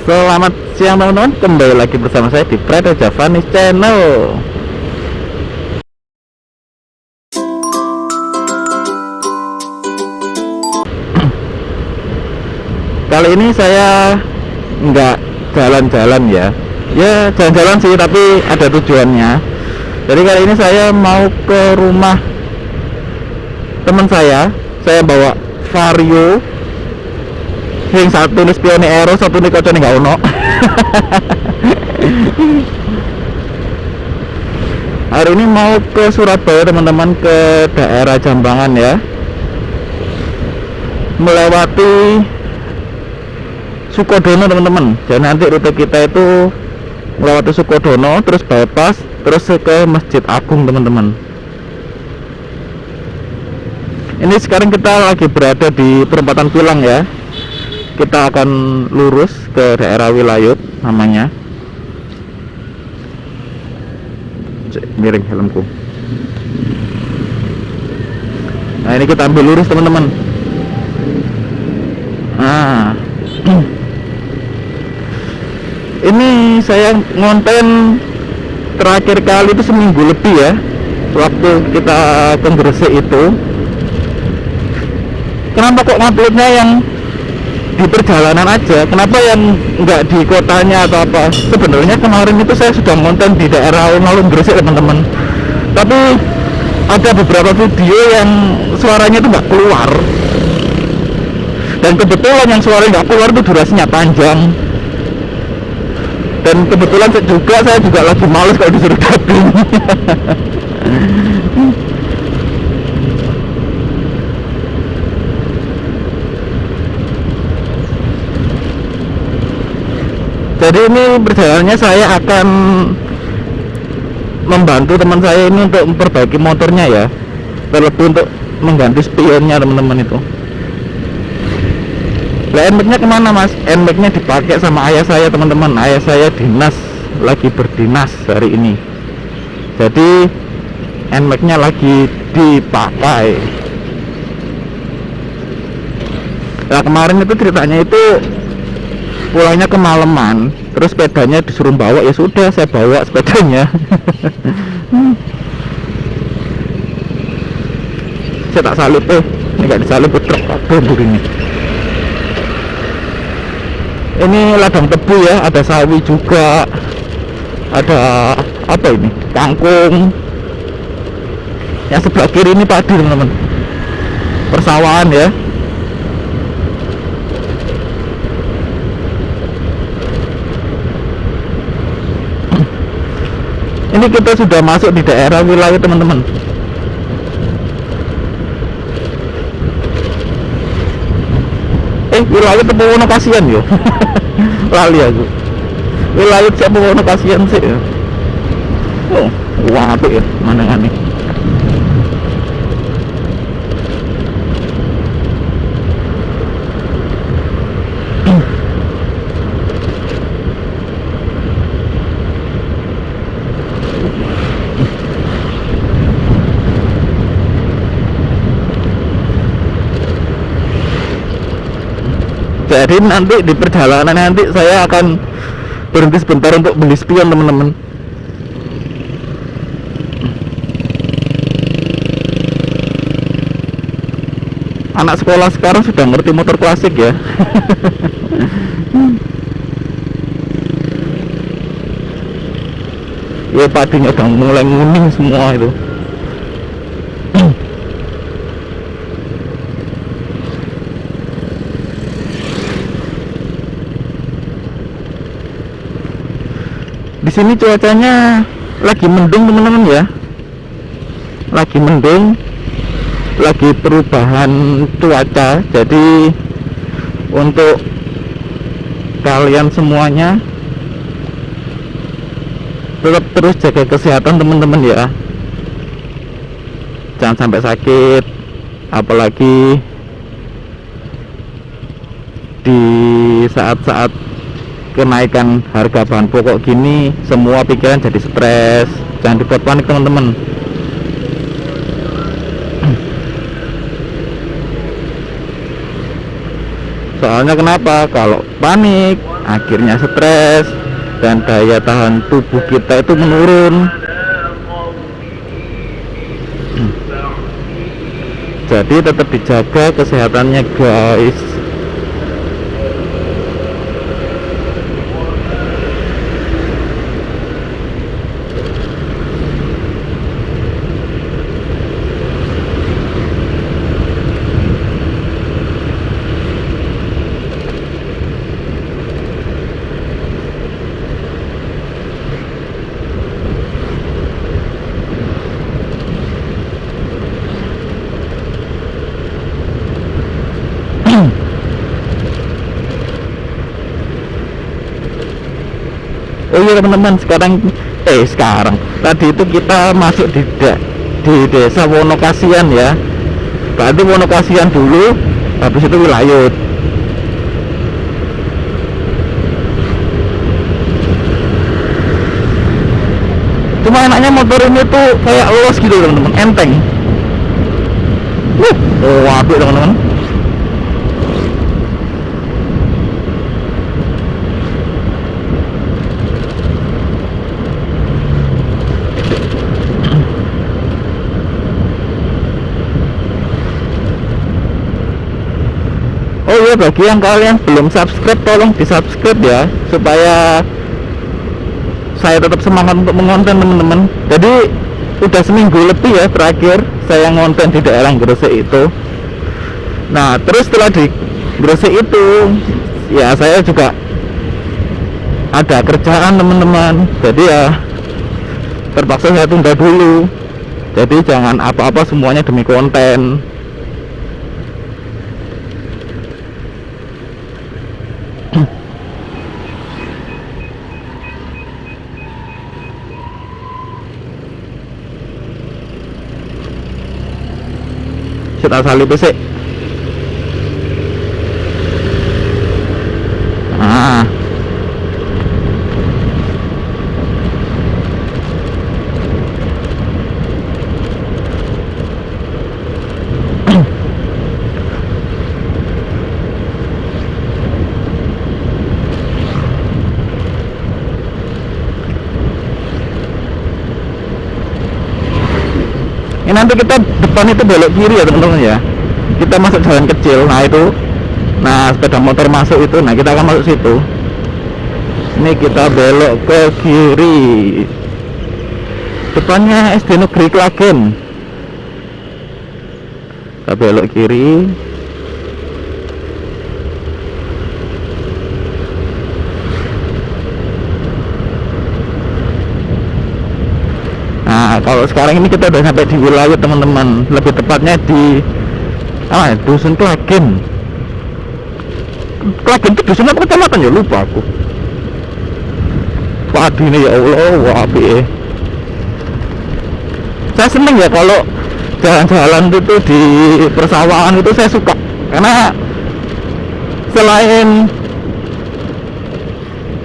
Selamat siang teman-teman, kembali lagi bersama saya di Prada Javanese Channel. Kali ini saya nggak jalan-jalan ya jalan-jalan sih, tapi ada tujuannya. Jadi kali ini saya mau ke rumah teman saya bawa Vario yang satu nih spione Aero, satu nih kocone nggak ono. Hari ini mau ke Surabaya teman-teman, ke daerah Jambangan ya, melewati Sukodono teman-teman. Jadi nanti rute kita itu melewati Sukodono, terus bypass, terus ke Masjid Agung teman-teman. Ini sekarang kita lagi berada di perempatan Pilang ya. Kita akan lurus ke daerah Wilayut namanya. Miring helmku. Nah, ini kita ambil lurus teman-teman. Nah, ini saya ngonten terakhir kali itu seminggu lebih ya, waktu kita ke Gresik itu. Kenapa kok nguploadnya yang di perjalanan aja, kenapa yang nggak di kotanya atau apa? Sebenarnya kemarin itu saya sudah ngonten di daerah alun-alun Gresik teman-teman, tapi ada beberapa video yang suaranya itu nggak keluar, dan kebetulan yang suaranya nggak keluar itu durasinya panjang, dan kebetulan saya juga lagi males kalau disuruh dubbing. Jadi ini perjalanannya saya akan membantu teman saya ini untuk memperbaiki motornya ya, terlebih untuk mengganti spionnya teman-teman itu. NMAX-nya kemana mas? NMAX-nya dipakai sama ayah saya teman-teman. Ayah saya dinas, lagi berdinas hari ini, jadi NMAX-nya lagi dipakai. Nah kemarin itu ceritanya itu pulangnya kemalaman, terus sepedanya disuruh bawa, ya sudah saya bawa sepedanya. Saya tak salut ini nggak disalut truk kabur ini. Ini ladang tebu ya, ada sawi juga, ada apa ini, kangkung. Yang sebelah kiri ini padi teman-teman, persawahan ya. Ini kita sudah masuk di daerah Wilayut teman-teman. Wilayut apa Wono Kasihan yo? Lali aku. Wilayut siapa Wono Kasihan sih ya? Oh, wah apik ya, mana nih? Jadi nanti di perjalanan nanti saya akan berhenti sebentar untuk beli spion teman-teman. Anak sekolah sekarang sudah ngerti motor klasik ya. Ya padinya udah mulai nguning semua itu. Di sini cuacanya lagi mendung teman-teman ya, lagi mendung, lagi perubahan cuaca. Jadi untuk kalian semuanya tetap terus jaga kesehatan teman-teman ya, jangan sampai sakit, apalagi di saat-saat kenaikan harga bahan pokok gini, semua pikiran jadi stres. Jangan dibuat panik teman-teman. Soalnya kenapa? Kalau panik akhirnya stres dan daya tahan tubuh kita itu menurun. Jadi tetap dijaga kesehatannya guys. Oh iya teman-teman, sekarang tadi itu kita masuk di desa Wonokasian ya. Berarti Wonokasian dulu, habis itu Wilayut. Cuma enaknya motor ini tuh kayak los gitu teman-teman, enteng. Oh apik teman-teman. Oh iya, bagi yang kalian belum subscribe tolong di subscribe ya, supaya saya tetap semangat untuk mengonten teman-teman. Jadi udah seminggu lebih ya terakhir saya ngonten di daerah Gresik itu. Nah terus setelah di Gresik itu ya saya juga ada kerjaan teman-teman, jadi ya terpaksa saya tunda dulu. Jadi jangan apa-apa semuanya demi konten. Kita salib sih. Nah. Ini nanti kita depan itu belok kiri ya teman-teman ya. Kita masuk jalan kecil, nah itu, nah sepeda motor masuk itu, nah kita akan masuk situ. Ini kita belok ke kiri. Depannya SD Negeri Klagen. Kita belok kiri. Nah kalau sekarang ini kita udah sampai di wilayah teman-teman, lebih tepatnya di dusun Klagen. Klagen itu dusun apa kecamatan ya, lupa aku. Padi ini ya Allah, wapi. Saya seneng ya kalau jalan-jalan itu di persawahan itu, saya suka karena selain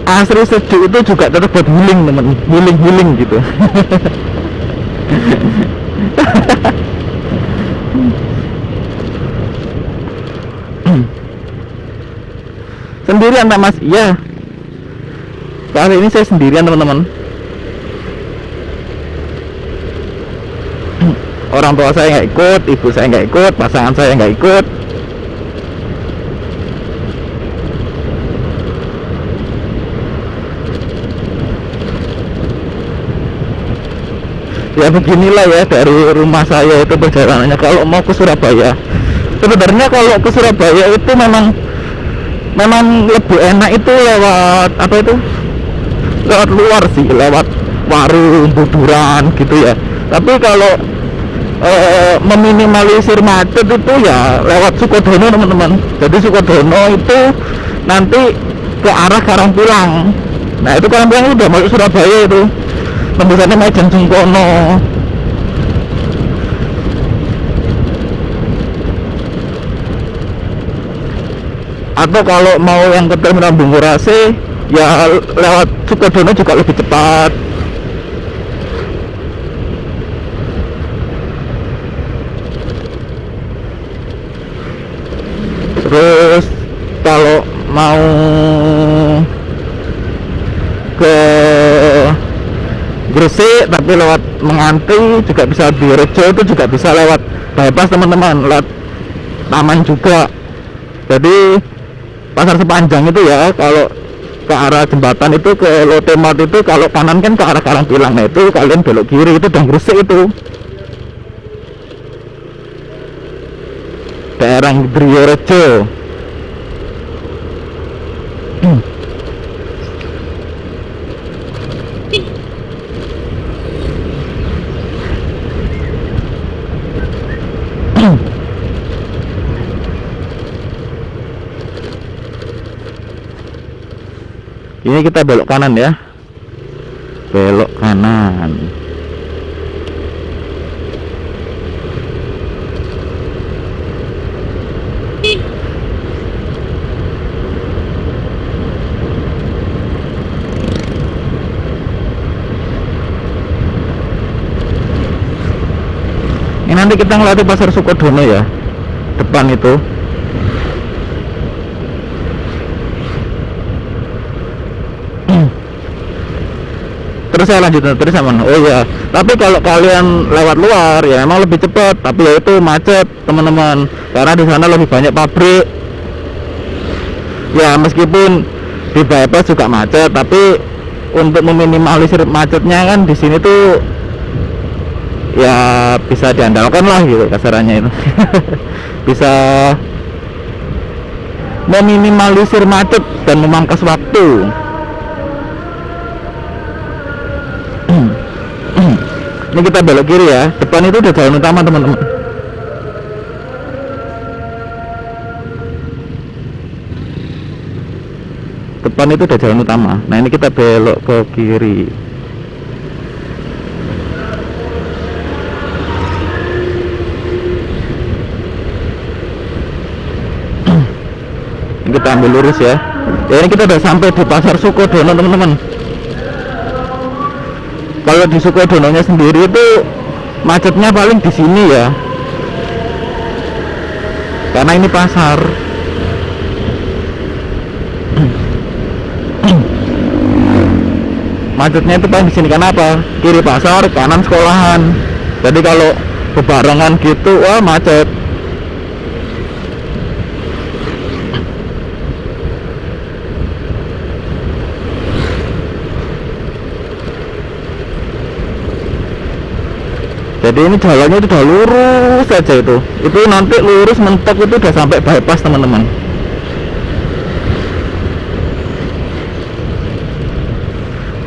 asri sejuk itu juga tetap buat healing temen, healing gitu. Sendirian Pak Mas? Iya, kali ini saya sendirian teman-teman. Orang tua saya nggak ikut, ibu saya nggak ikut, pasangan saya nggak ikut. Ya beginilah ya, dari rumah saya itu perjalanannya kalau mau ke Surabaya. Sebenarnya kalau ke Surabaya itu memang lebih enak itu lewat apa itu, lewat luar sih, lewat warung buduran gitu ya. Tapi kalau meminimalisir macet itu ya lewat Sukodono teman-teman. Jadi Sukodono itu nanti ke arah Karangpilang. Nah itu Karangpilang udah masuk Surabaya itu, tembusannya Majen Sungkono. Atau kalau mau yang ke Terminal Bungurase ya lewat Sukodono juga lebih cepat. Terus ke Gresik tapi lewat Menganti juga bisa, di Rejo itu juga bisa lewat bypass teman-teman, lewat Taman juga. Jadi pasar sepanjang itu ya, kalau ke arah jembatan itu ke Lotte Mart itu, kalau kanan kan ke arah Karangpilang, nah itu kalian belok kiri itu dan Gresik itu daerah Driorejo. Ini kita belok kanan ya, belok kanan. Ini nanti kita ngelatih pasar Sukodono ya, depan itu. Terus saya lanjut terus aman. Oh ya, tapi kalau kalian lewat luar ya emang lebih cepat, tapi ya itu macet teman-teman, karena di sana lebih banyak pabrik. Ya meskipun di bypass juga macet, tapi untuk meminimalisir macetnya kan di sini tuh ya bisa diandalkan lah gitu kasarannya itu. Bisa meminimalisir macet dan memangkas waktu. Ini kita belok kiri ya, depan itu udah jalan utama teman-teman. Depan itu udah jalan utama. Nah ini kita belok ke kiri. Ini kita ambil lurus ya. Ya ini kita udah sampai di pasar Sukodono teman-teman. Kalau di Sukodononya sendiri itu macetnya paling di sini ya, karena ini pasar. Macetnya itu paling di sini, karena apa? Kiri pasar, kanan sekolahan. Jadi kalau bebarengan gitu, wah macet. Jadi ini jalannya itu udah lurus saja itu nanti lurus mentok itu udah sampai bypass teman-teman.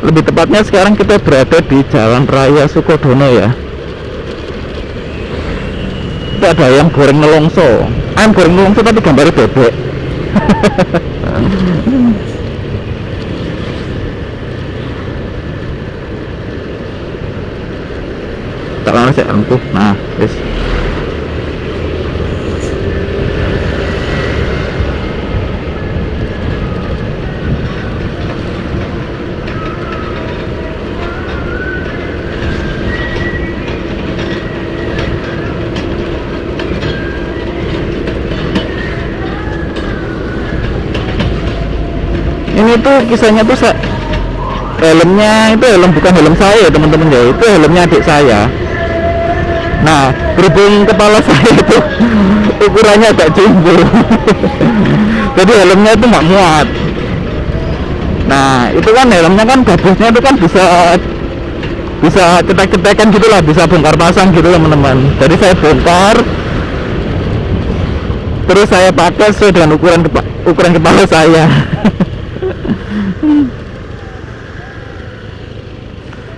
Lebih tepatnya sekarang kita berada di Jalan Raya Sukodono ya. Itu ada ayam goreng nelongso, tapi gambarnya bebek. Tak lama sih empuk. Nah, guys. Ini tuh kisahnya tuh helmnya itu bukan helm saya teman-teman ya, itu helmnya adik saya. Nah berhubung kepala saya itu ukurannya agak jumbo, jadi helmnya itu nggak muat. Nah itu kan helmnya kan gabusnya itu kan bisa cetek-cetekan gitulah, bisa bongkar pasang gitu teman-teman. Jadi saya bongkar, terus saya pakai sesuai dengan ukuran kepala saya.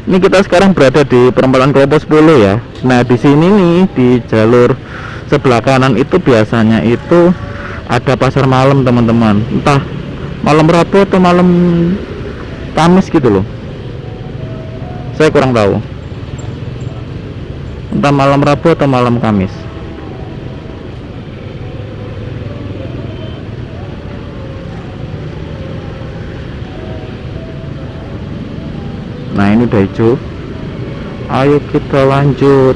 Ini kita sekarang berada di perempatan Klopo 10 ya. Nah di sini nih di jalur sebelah kanan itu biasanya itu ada pasar malam teman-teman. Entah malam Rabu atau malam Kamis gitu loh. Saya kurang tahu. Entah malam Rabu atau malam Kamis. Nah ini udah hijau. Ayo kita lanjut.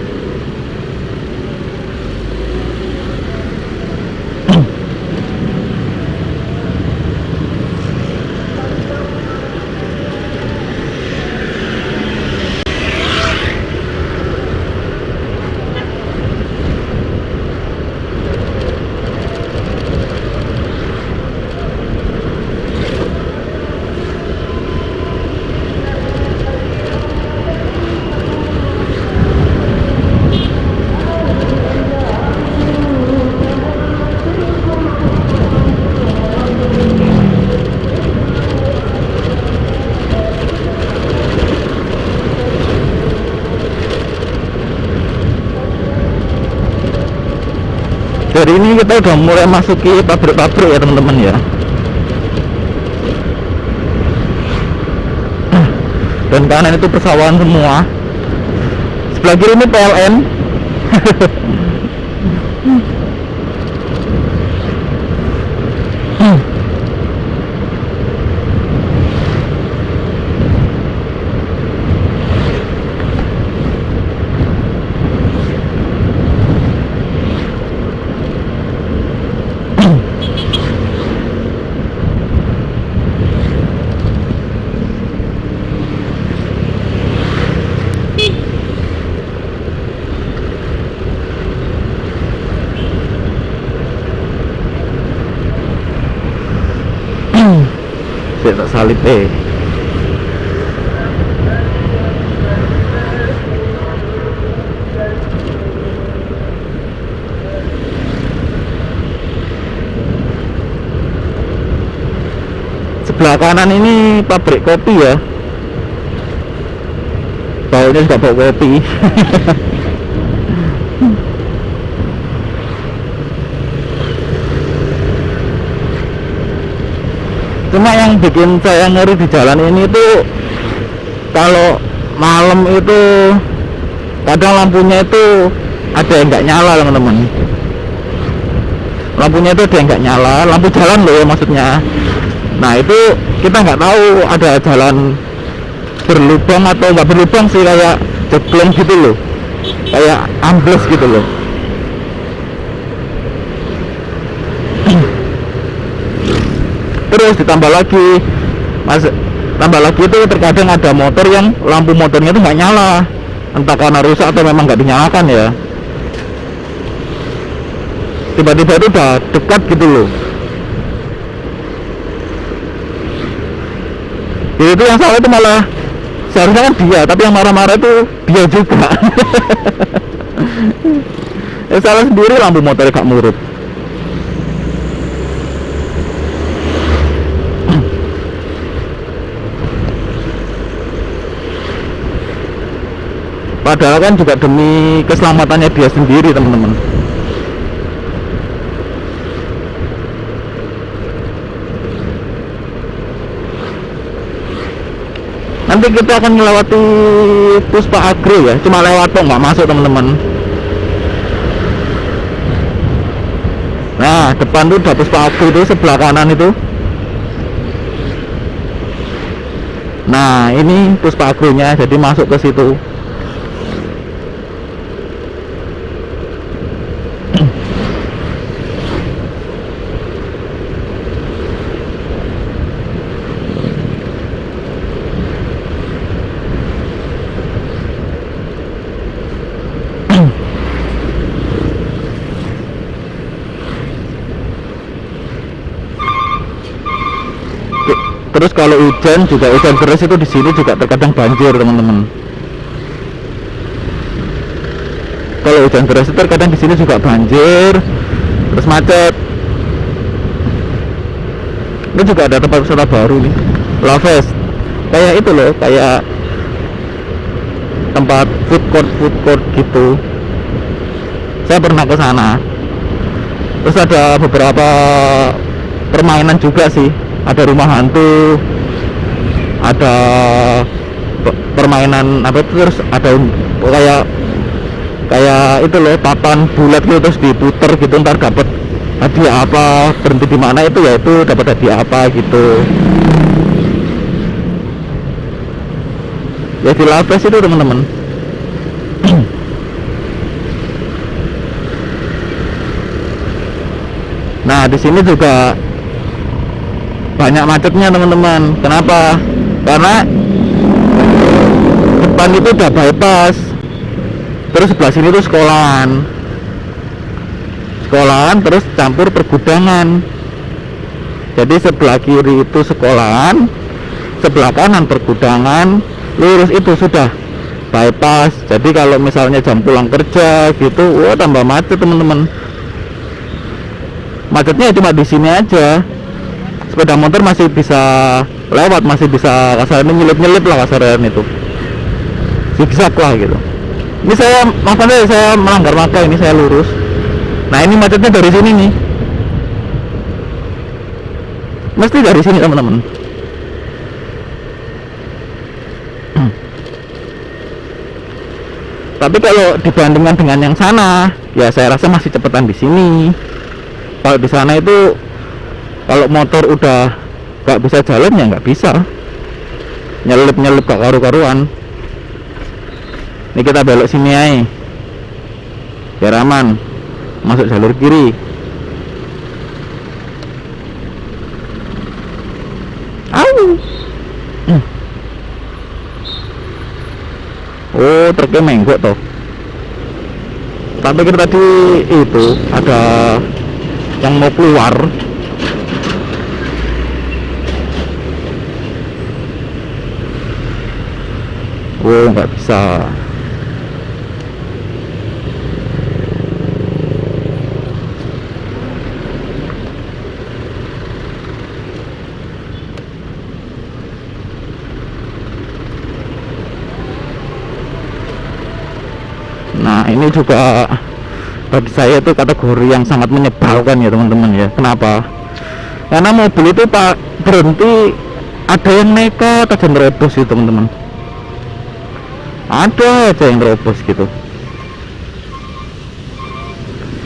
Dari ini kita udah mulai masuki pabrik-pabrik ya teman-teman ya. Dan kanan itu persawahan semua. Sebelah kiri ini PLN. Saya tak salib sebelah kanan ini pabrik kopi ya, baunya juga bau kopi. Cuma yang bikin saya ngeri di jalan ini tuh kalau malam itu kadang lampunya itu ada yang nggak nyala teman-teman. Lampunya itu ada yang nggak nyala, lampu jalan loh ya maksudnya. Nah itu kita nggak tahu ada jalan berlubang atau nggak berlubang sih, kayak jeblong gitu loh, kayak ambles gitu loh. Terus ditambah lagi itu terkadang ada motor yang lampu motornya itu nggak nyala, entah karena rusak atau memang nggak dinyalakan ya. Tiba-tiba itu udah dekat gitu loh. Jadi itu yang salah itu malah seharusnya kan dia, tapi yang marah-marah itu dia juga. Salah sendiri, lampu motornya gak murut. Padahal kan juga demi keselamatannya dia sendiri teman-teman. Nanti kita akan melewati Puspa Agro ya, cuma lewat kok nggak masuk teman-teman. Nah depan tuh udah Puspa Agro itu, sebelah kanan itu. Nah ini Puspa Agronya, jadi masuk ke situ. Terus kalau hujan deras itu di sini juga terkadang banjir teman-teman. Kalau hujan deras itu terkadang di sini juga banjir, terus macet. Ini juga ada tempat wisata baru nih, Laves. Kayak itu loh, kayak tempat food court gitu. Saya pernah ke sana. Terus ada beberapa permainan juga sih. Ada rumah hantu, ada permainan apa itu, terus ada kayak itu loh, papan bulat gitu terus diputer gitu, ntar dapat hadiah apa, berhenti di mana itu ya itu dapat hadiah apa gitu. Ya di Laves itu teman-teman. Nah di sini juga banyak macetnya teman-teman. Kenapa? Karena depan itu udah bypass, terus sebelah sini tuh sekolahan terus campur pergudangan. Jadi sebelah kiri itu sekolahan, sebelah kanan pergudangan, lurus itu sudah bypass. Jadi kalau misalnya jam pulang kerja gitu, wah tambah macet teman-teman. Macetnya cuma di sini aja. Sepeda motor masih bisa lewat, masih bisa kasarnya nyelip-nyelip lah kasarnya itu, zigzag lah gitu. Ini saya, maksudnya saya melanggar marka, ini saya lurus. Nah ini macetnya dari sini nih, mesti dari sini teman-teman. Tapi kalau dibandingkan dengan yang sana, ya saya rasa masih cepetan di sini. Kalau di sana itu, kalau motor udah nggak bisa jalan ya nggak bisa, nyelip gak karu-karuan. Ini kita belok sini aja, biar aman, masuk jalur kiri. Au. Oh, truknya menggok toh. Tapi kita tadi itu ada yang mau keluar. Oh, nggak bisa. Nah ini juga bagi saya itu kategori yang sangat menyebalkan ya teman-teman ya. Kenapa? Karena mobil itu pak berhenti, ada yang nekat aja nerobos itu teman-teman, ada aja yang nerobos gitu.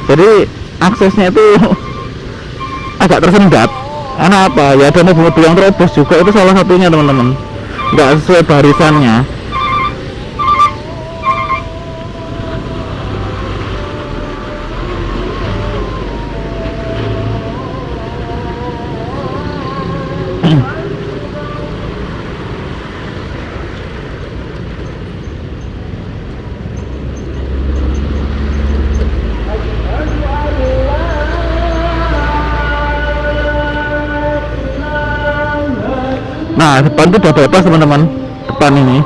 Jadi aksesnya itu agak tersendat. Karena apa? Ya ada mobil-mobil yang terobos juga, itu salah satunya teman-teman, nggak sesuai barisannya. Nah depan tuh udah bebas teman-teman, depan ini.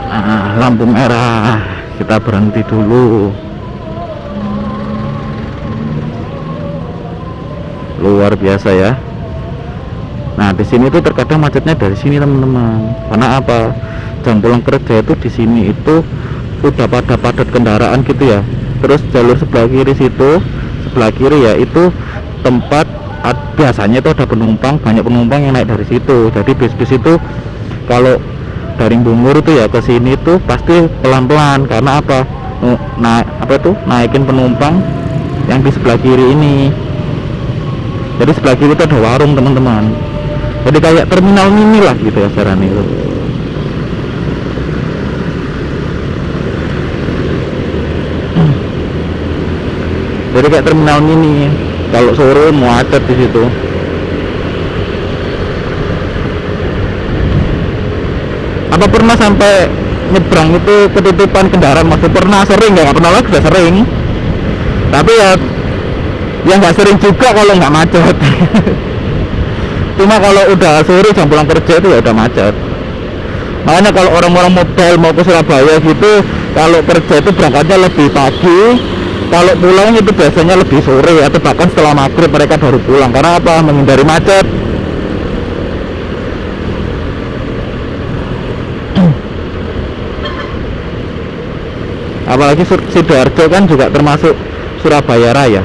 Nah, lampu merah, kita berhenti dulu. Luar biasa ya. Nah di sini tuh terkadang macetnya dari sini teman-teman. Karena apa? Jam pulang kerja itu di sini itu udah pada padat kendaraan gitu ya. Terus jalur sebelah kiri situ, sebelah kiri ya itu tempat biasanya itu ada penumpang, banyak penumpang yang naik dari situ. Jadi bis-bis itu kalau dari Bungur itu ya ke sini tuh pasti pelan-pelan. Karena apa? Naikin penumpang yang di sebelah kiri ini. Jadi sebelah kiri itu ada warung teman-teman. Jadi kayak terminal mini lah gitu ya sekarang itu. Jadi kayak terminal mini. Kalau sore mau macet di situ. Apa pernah sampai nyebrang itu ketutupan kendaraan? Maksud pernah sering nggak pernah lagi, sudah sering. Tapi ya nggak sering juga kalau nggak macet. Cuma kalau udah sore jam pulang kerja itu ya udah macet. Makanya kalau orang-orang mobile mau ke Surabaya gitu, kalau kerja itu berangkatnya lebih pagi, kalau pulang itu biasanya lebih sore atau bahkan setelah maghrib mereka baru pulang. Karena apa? Menghindari macet. Apalagi Sidoarjo kan juga termasuk Surabaya Raya.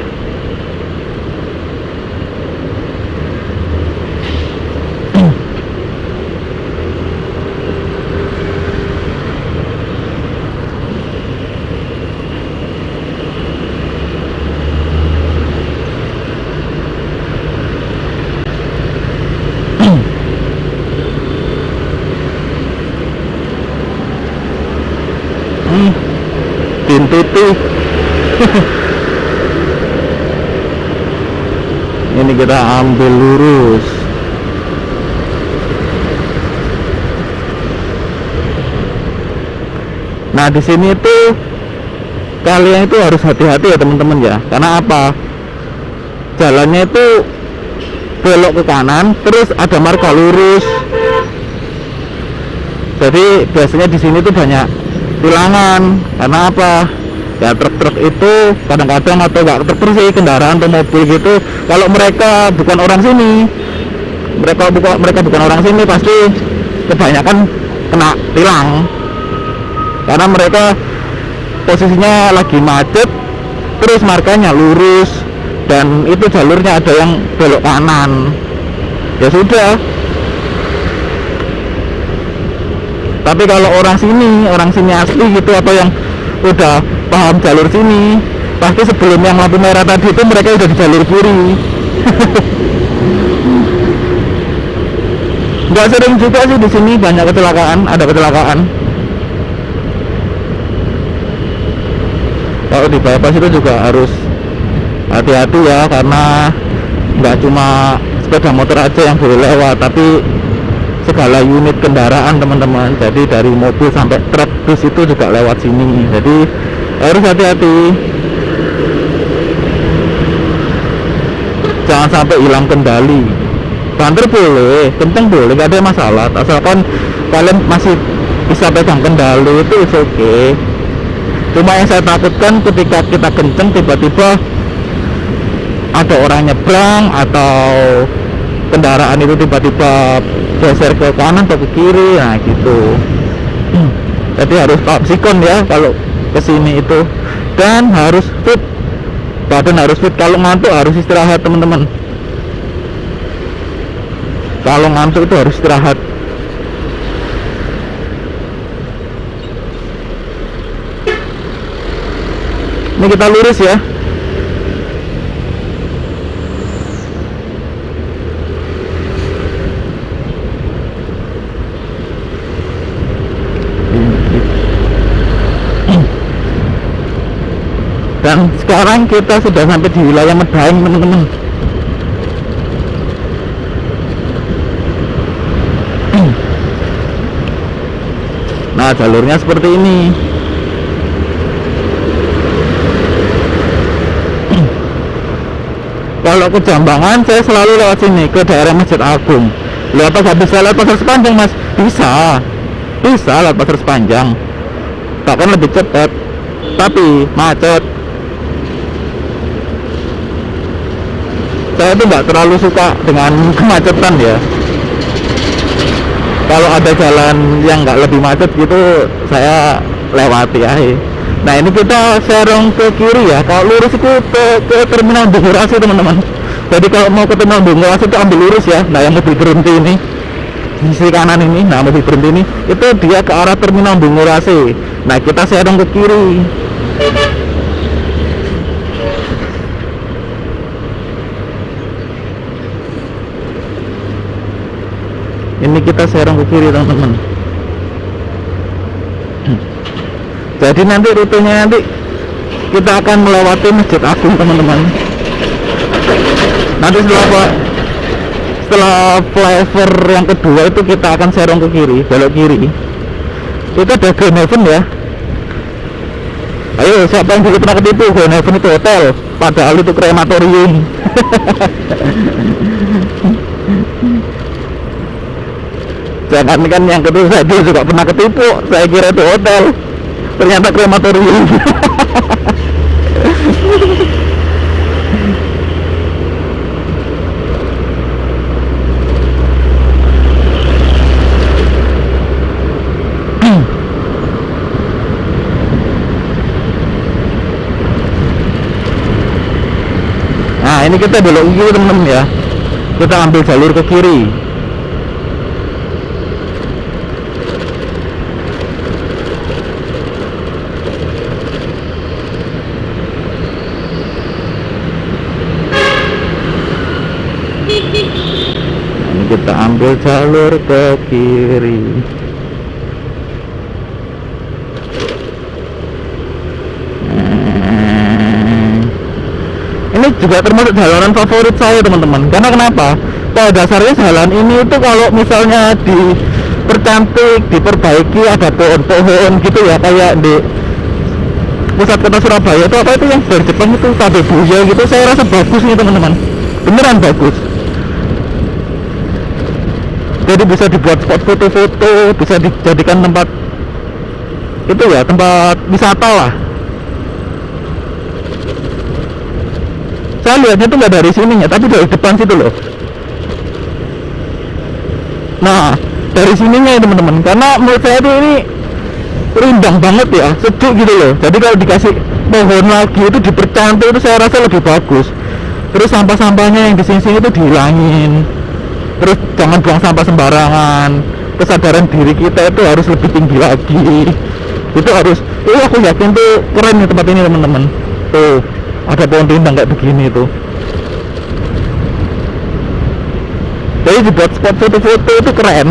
Pintuti. Ini kita ambil lurus. Nah di sini tuh kalian itu harus hati-hati ya teman-teman ya. Karena apa? Jalannya itu belok ke kanan, terus ada marka lurus. Jadi biasanya di sini tuh banyak tilangan. Karena apa? Ya truk-truk itu kadang-kadang, atau nggak truk sih, kendaraan atau mobil gitu, kalau mereka bukan orang sini, mereka bukan orang sini, pasti kebanyakan kena tilang. Karena mereka posisinya lagi macet, terus markanya lurus, dan itu jalurnya ada yang belok kanan. Ya sudah. Tapi kalau orang sini asli gitu, atau yang udah paham jalur sini, pasti sebelum yang lampu merah tadi itu mereka udah di jalur kiri. Nggak sering juga sih di sini banyak kecelakaan, ada kecelakaan. Kalau di bypass itu juga harus hati-hati ya, karena nggak cuma sepeda motor aja yang boleh lewat, tapi segala unit kendaraan teman-teman. Jadi dari mobil sampai truk, bus itu juga lewat sini, jadi harus hati-hati, jangan sampai hilang kendali. Banter boleh, kenceng boleh, gak ada masalah, asalkan kalian masih bisa pegang kendali, itu oke okay. Cuma yang saya takutkan ketika kita kenceng, tiba-tiba ada orang nyebrang, atau kendaraan itu tiba-tiba geser ke kanan atau ke kiri, nah gitu. Jadi harus tetap sikon ya kalau kesini itu, dan harus fit, badan harus fit. Kalau ngantuk harus istirahat teman-teman, kalau ngantuk itu harus istirahat. Ini kita lurus ya. Dan sekarang kita sudah sampai di wilayah Medaeng teman-teman. Nah jalurnya seperti ini. Kalau ke Jambangan saya selalu lewat sini, ke daerah Masjid Agung. Lihat apa bisa lewat pasar sepanjang mas? Bisa lewat pasar sepanjang, bahkan lebih cepat, tapi macet. Saya tuh nggak terlalu suka dengan kemacetan ya. Kalau ada jalan yang nggak lebih macet gitu, saya lewati aja. Nah ini kita serong ke kiri ya. Kalau lurus itu ke terminal Bungurasi teman-teman. Jadi kalau mau ke terminal Bungurasi itu ambil lurus ya. Nah yang mobil berhenti ini di sisi kanan ini, nah mobil berhenti ini, itu dia ke arah terminal Bungurasi. Nah kita serong ke kiri. Ini kita serong ke kiri teman-teman. Jadi nanti rutenya nanti kita akan melewati Masjid Agung teman-teman. Nanti setelah flyover yang kedua itu kita akan serong ke kiri, belok kiri. Itu ada Grand Heaven ya. Ayo siapa yang dulu pernah ketipu, Grand Heaven itu hotel, padahal itu krematorium. Jangan kan yang kedua saya juga pernah ketipu, saya kira itu hotel, ternyata krematorium. Nah ini kita belok kiri teman-teman ya, kita ambil jalur ke kiri. Kita ambil jalur ke kiri. Ini juga termasuk jalanan favorit saya teman-teman. Karena kenapa? Pada dasarnya jalan ini itu kalau misalnya dipercantik, diperbaiki, ada pohon-pohon gitu ya, kayak di pusat kota Surabaya itu apa itu yang dari Jepang itu Tabe Buya gitu, saya rasa bagus nih teman-teman. Beneran bagus. jadi bisa dibuat spot foto-foto, bisa dijadikan tempat itu ya, tempat wisata lah. Saya lihatnya tuh nggak dari sininya, tapi dari depan situ loh. Nah, dari sininya ya teman-teman, karena menurut saya tuh ini rindang banget ya, sejuk gitu loh. Jadi kalau dikasih pohon lagi itu dipercantik, itu saya rasa lebih bagus. Terus sampah-sampahnya yang di sini itu dihilangin. Terus jangan buang sampah sembarangan. Kesadaran diri kita itu harus lebih tinggi lagi. Itu harus, aku yakin tuh keren nih tempat ini teman-teman. Tuh ada pohon rindang kayak begini tuh. Jadi dibuat spot foto-foto itu keren.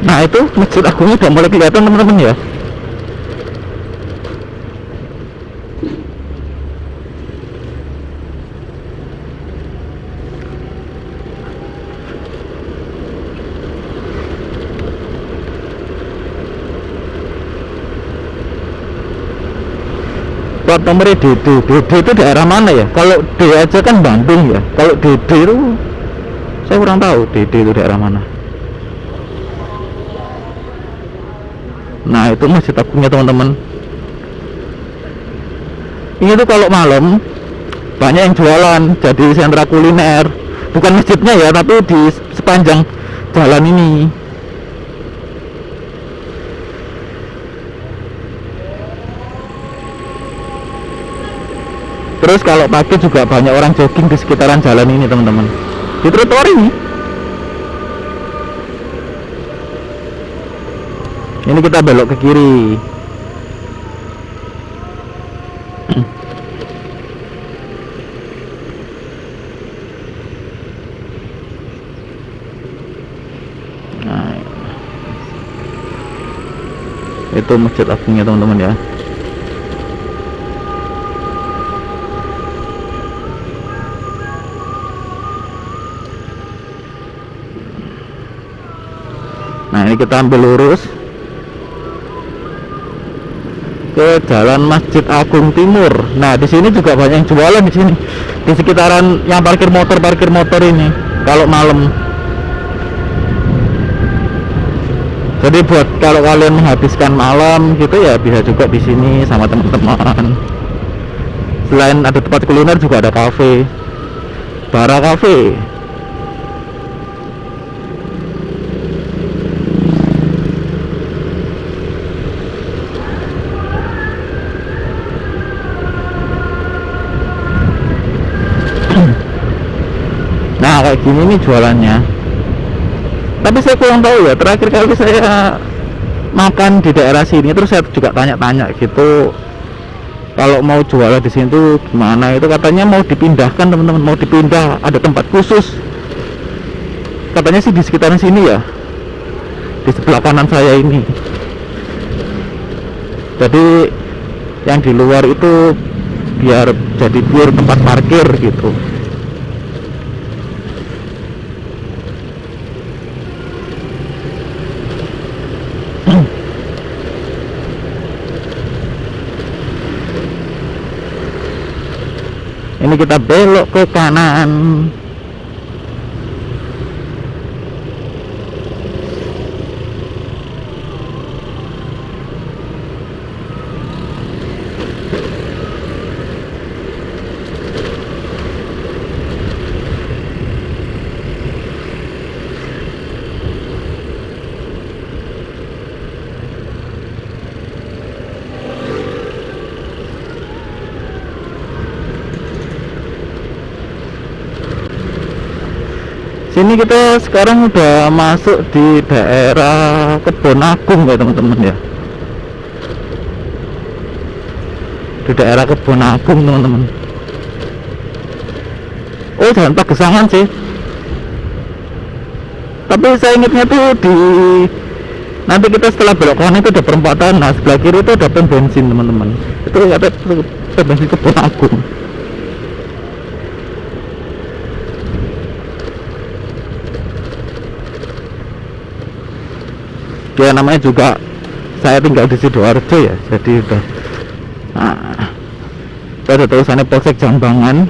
Nah itu Masjid Agungnya udah mulai kelihatan teman-teman ya. Plat nomornya DD itu daerah mana ya? Kalau D aja kan Bandung ya. Kalau DD itu saya kurang tahu DD itu daerah mana. Nah itu Masjid Agungnya teman-teman. Ini tuh kalau malam banyak yang jualan, jadi sentra kuliner. Bukan masjidnya ya, tapi di sepanjang jalan ini. Terus kalau pagi juga banyak orang jogging di sekitaran jalan ini teman-teman, di trotoar ini. Ini kita belok ke kiri. Nah, itu Masjid Agungnya teman-teman ya. Nah ini kita ambil lurus ke Jalan Masjid Agung Timur. Nah di sini juga banyak yang jualan di sini, di sekitaran yang parkir motor ini kalau malam. Jadi buat kalau kalian menghabiskan malam gitu ya bisa juga di sini sama teman-teman. Selain ada tempat kuliner juga ada kafe, Bara Cafe. Nah kayak gini nih jualannya. Tapi saya kurang tahu ya, terakhir kali saya makan di daerah sini terus saya juga tanya-tanya gitu, kalau mau jualan di sini tuh gimana. Itu katanya mau dipindahkan teman-teman, mau dipindah, ada tempat khusus katanya sih di sekitaran sini ya, di sebelah kanan saya ini. Jadi yang di luar itu biar jadi pure tempat parkir gitu. Ini kita belok ke kanan. Sini kita sekarang udah masuk di daerah Kebon Agung ya teman-teman ya. Di daerah Kebon Agung teman-teman. Oh Jalan Pagesangan sih. Tapi saya ingatnya tuh di nanti kita setelah belok kanan itu ada perempatan. Nah sebelah kiri itu ada pom bensin teman-teman. Itu ada pom bensin Kebon Agung. ya namanya juga saya tinggal di Sidoarjo ya, jadi udah saya udah tahu sana Polsek Jambangan.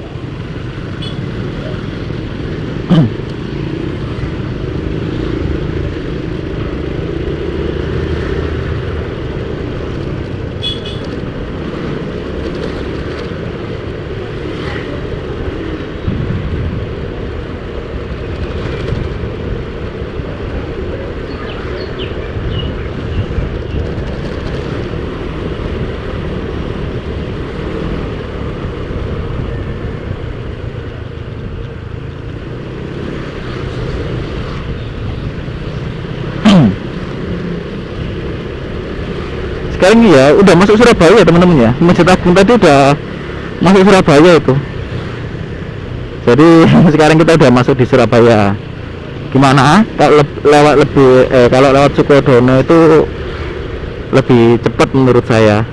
Sekarang ya udah masuk Surabaya teman-teman ya, Masjid Agung tadi udah masuk Surabaya itu, jadi sekarang kita udah masuk di Surabaya. Gimana kalau lewat lebih kalau lewat Sukodono itu lebih cepat menurut saya.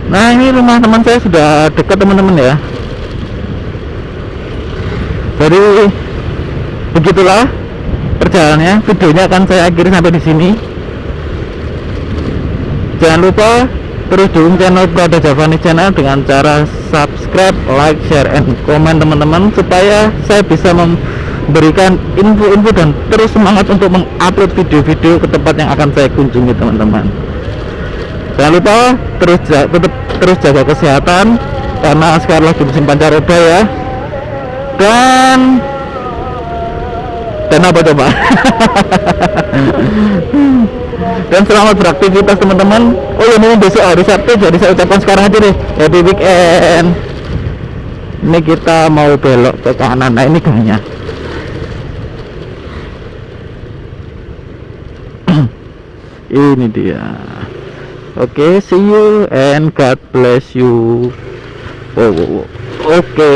Nah ini rumah teman saya sudah dekat teman-teman ya. Jadi begitulah perjalanannya. Videonya akan saya akhiri sampai di sini. Jangan lupa terus dukung channel Prada Javani Channel dengan cara subscribe, like, share, and comment teman-teman, supaya saya bisa memberikan info-info dan terus semangat untuk mengupload video-video ke tempat yang akan saya kunjungi teman-teman. Jangan lupa tetap terus jaga kesehatan karena sekarang lagi musim pancaroba ya. Dan apa coba? Dan selamat beraktivitas teman-teman. Oh ya, ini besok hari Sabtu, jadi saya ucapkan sekarang aja deh, happy weekend. Ini kita mau belok ke kanan. Nah ini gangnya. Ini dia. Oke, see you and God bless you. Oh, oke.